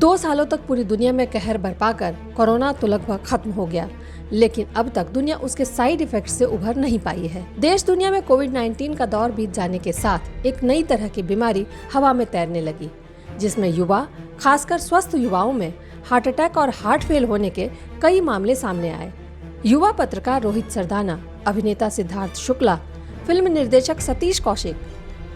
2 सालों तक पूरी दुनिया में कहर बरपा कर कोरोना तो लगभग खत्म हो गया, लेकिन अब तक दुनिया उसके साइड इफेक्ट से उभर नहीं पाई है। देश दुनिया में कोविड-19 का दौर बीत जाने के साथ एक नई तरह की बीमारी हवा में तैरने लगी, जिसमें युवा, खासकर स्वस्थ युवाओं में हार्ट अटैक और हार्ट फेल होने के कई मामले सामने आए। युवा पत्रकार रोहित सरदाना, अभिनेता सिद्धार्थ शुक्ला, फिल्म निर्देशक सतीश कौशिक,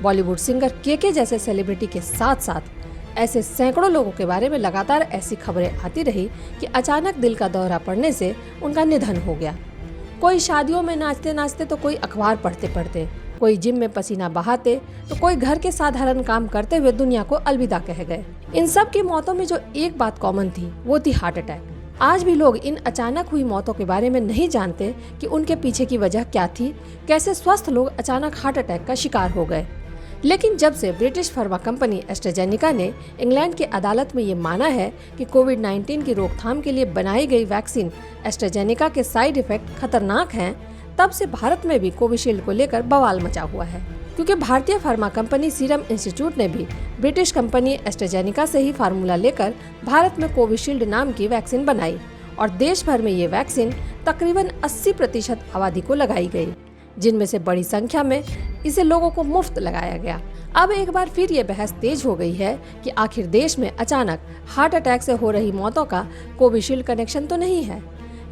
बॉलीवुड सिंगर के जैसे सेलिब्रिटी के साथ साथ ऐसे सैकड़ों लोगों के बारे में लगातार ऐसी खबरें आती रही कि अचानक दिल का दौरा पड़ने से उनका निधन हो गया। कोई शादियों में नाचते नाचते तो कोई अखबार पढ़ते पढ़ते, कोई जिम में पसीना बहाते तो कोई घर के साधारण काम करते हुए दुनिया को अलविदा कह गए। इन सब की मौतों में जो एक बात कॉमन थी वो थी हार्ट अटैक। आज भी लोग इन अचानक हुई मौतों के बारे में नहीं जानते कि उनके पीछे की वजह क्या थी, कैसे स्वस्थ लोग अचानक हार्ट अटैक का शिकार हो गए। लेकिन जब से ब्रिटिश फार्मा कंपनी एस्ट्राजेनेका ने इंग्लैंड की अदालत में ये माना है कि कोविड-19 की रोकथाम के लिए बनाई गई वैक्सीन एस्ट्राजेनेका के साइड इफेक्ट खतरनाक हैं, तब से भारत में भी कोविशील्ड को लेकर बवाल मचा हुआ है। क्योंकि भारतीय फार्मा कंपनी सीरम इंस्टीट्यूट ने भी ब्रिटिश कंपनी एस्ट्राजेनेका से ही फार्मूला लेकर भारत में कोविशील्ड नाम की वैक्सीन बनाई और देश भर में ये वैक्सीन तकरीबन 80% आबादी को लगाई गई, जिनमें से बड़ी संख्या में इसे लोगों को मुफ्त लगाया गया। अब एक बार फिर ये बहस तेज हो गई है कि आखिर देश में अचानक हार्ट अटैक से हो रही मौतों का कोविशील्ड कनेक्शन तो नहीं है।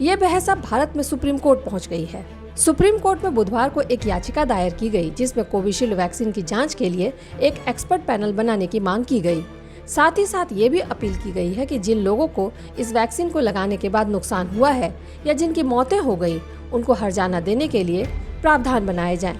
ये बहस अब भारत में सुप्रीम कोर्ट पहुंच गई है। सुप्रीम कोर्ट में बुधवार को एक याचिका दायर की गई, जिसमें कोविशील्ड वैक्सीन की जांच के लिए एक एक्सपर्ट पैनल बनाने की मांग की गई। साथ ही साथ ये भी अपील की गई है कि जिन लोगों को इस वैक्सीन को लगाने के बाद नुकसान हुआ है या जिनकी मौतें हो गई, उनको हर्जाना देने के लिए प्रावधान बनाए जाएं।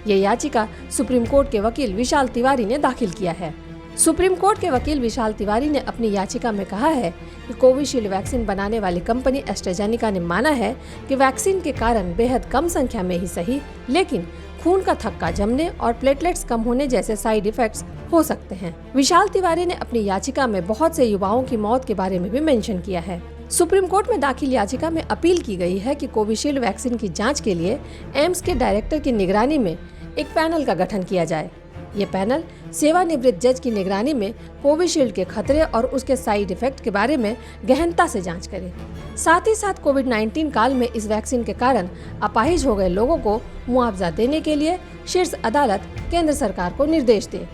ये याचिका सुप्रीम कोर्ट के वकील विशाल तिवारी ने दाखिल किया है। सुप्रीम कोर्ट के वकील विशाल तिवारी ने अपनी याचिका में कहा है कि कोविशील्ड वैक्सीन बनाने वाली कंपनी एस्ट्राजेनेका ने माना है कि वैक्सीन के कारण बेहद कम संख्या में ही सही, लेकिन खून का थक्का जमने और प्लेटलेट्स कम होने जैसे साइड इफेक्ट्स हो सकते हैं। विशाल तिवारी ने अपनी याचिका में बहुत से युवाओं की मौत के बारे में भी मेंशन किया है। सुप्रीम कोर्ट में दाखिल याचिका में अपील की गई है कि कोविशील्ड वैक्सीन की जांच के लिए एम्स के डायरेक्टर की निगरानी में एक पैनल का गठन किया जाए। ये पैनल सेवानिवृत्त जज की निगरानी में कोविशील्ड के खतरे और उसके साइड इफेक्ट के बारे में गहनता से जांच करे। साथ ही साथ कोविड-19 काल में इस वैक्सीन के कारण अपाहिज हो गए लोगों को मुआवजा देने के लिए शीर्ष अदालत केंद्र सरकार को निर्देश दे।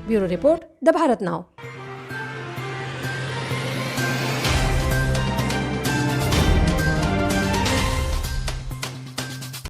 Bureau report, the Bharat now.